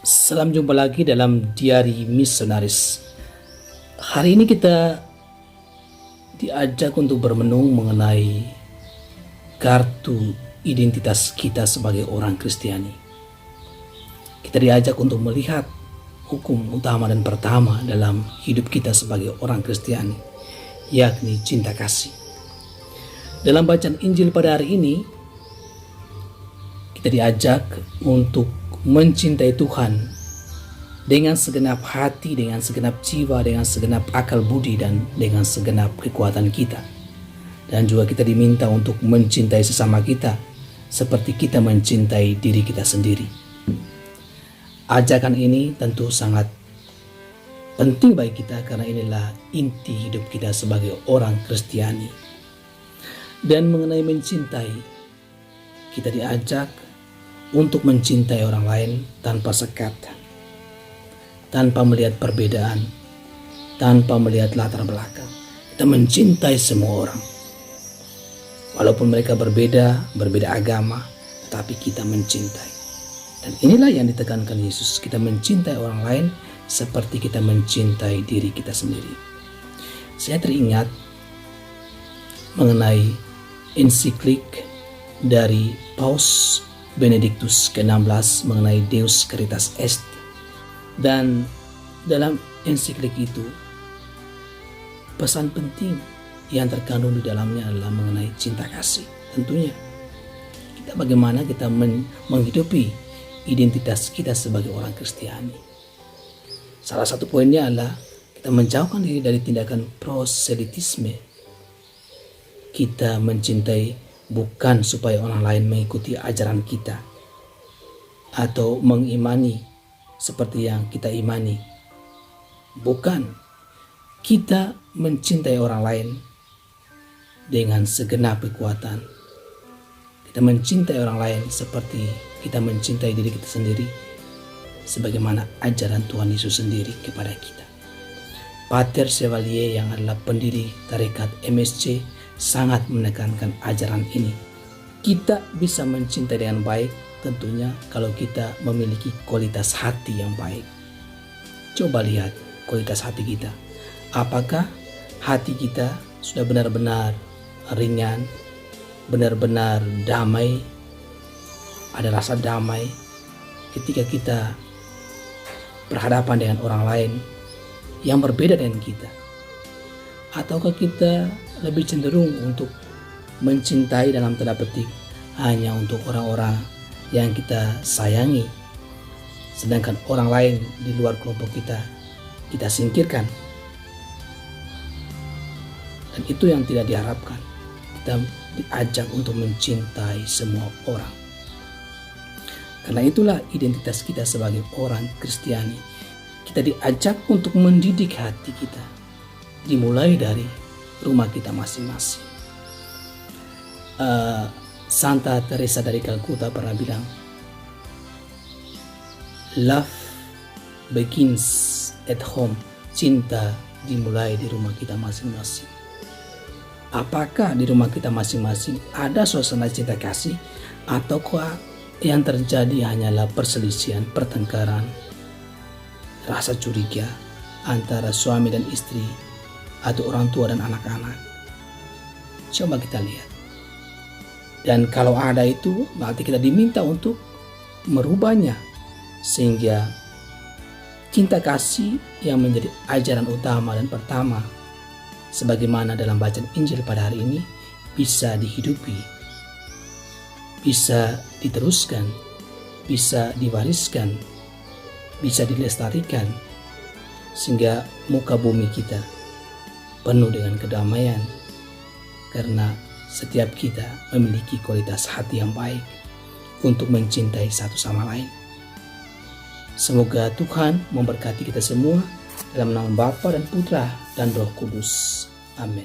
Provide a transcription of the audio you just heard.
Salam jumpa lagi dalam Diari Misionaris. Hari ini kita diajak untuk bermenung mengenai kartu identitas kita sebagai orang Kristiani. Kita diajak untuk melihat hukum utama dan pertama dalam hidup kita sebagai orang Kristiani, yakni cinta kasih. Dalam bacaan Injil pada hari ini, kita diajak untuk mencintai Tuhan dengan segenap hati, dengan segenap jiwa, dengan segenap akal budi, dan dengan segenap kekuatan kita. Dan juga kita diminta untuk mencintai sesama kita seperti kita mencintai diri kita sendiri. Ajakan ini tentu sangat penting bagi kita karena inilah inti hidup kita sebagai orang Kristiani. Dan mengenai mencintai, kita diajak untuk mencintai orang lain tanpa sekat, tanpa melihat perbedaan, tanpa melihat latar belakang. Kita mencintai semua orang. Walaupun mereka berbeda agama, tetapi kita mencintai. Dan inilah yang ditekankan Yesus, kita mencintai orang lain seperti kita mencintai diri kita sendiri. Saya teringat mengenai ensiklik dari Paus Benediktus ke-16 mengenai Deus Caritas Est. Dan dalam ensiklik itu, pesan penting yang terkandung di dalamnya adalah mengenai cinta kasih. Tentunya bagaimana kita menghidupi identitas kita sebagai orang Kristiani. Salah satu poinnya adalah kita menjauhkan diri dari tindakan proselitisme. Kita mencintai bukan supaya orang lain mengikuti ajaran kita atau mengimani seperti yang kita imani. Bukan, kita mencintai orang lain dengan segenap kekuatan. Kita mencintai orang lain seperti kita mencintai diri kita sendiri, sebagaimana ajaran Tuhan Yesus sendiri kepada kita. Pater Chevalier yang adalah pendiri tarekat MSC sangat menekankan ajaran ini. Kita bisa mencintai dengan baik tentunya kalau kita memiliki kualitas hati yang baik. Coba lihat kualitas hati kita. Apakah hati kita sudah benar-benar ringan, benar-benar damai, ada rasa damai ketika kita berhadapan dengan orang lain yang berbeda dengan kita? Ataukah kita lebih cenderung untuk mencintai dalam tanda petik hanya untuk orang-orang yang kita sayangi, sedangkan orang lain di luar kelompok kita singkirkan? Dan itu yang tidak diharapkan. Kita diajak untuk mencintai semua orang. Karena itulah identitas kita sebagai orang Kristiani. Kita diajak untuk mendidik hati kita, dimulai dari rumah kita masing-masing. Santa Teresa dari Calcutta pernah bilang, love begins at home. Cinta dimulai di rumah kita masing-masing. Apakah di rumah kita masing-masing ada suasana cinta kasih, ataukah yang terjadi hanyalah perselisihan, pertengkaran, rasa curiga antara suami dan istri, atau orang tua dan anak-anak? Coba kita lihat. Dan kalau ada itu, berarti kita diminta untuk merubahnya, sehingga cinta kasih yang menjadi ajaran utama dan pertama, sebagaimana dalam bacaan Injil pada hari ini, bisa dihidupi, bisa diteruskan, bisa diwariskan, bisa dilestarikan, sehingga muka bumi kita penuh dengan kedamaian, karena setiap kita memiliki kualitas hati yang baik untuk mencintai satu sama lain. Semoga Tuhan memberkati kita semua dalam nama Bapa dan Putra dan Roh Kudus. Amin.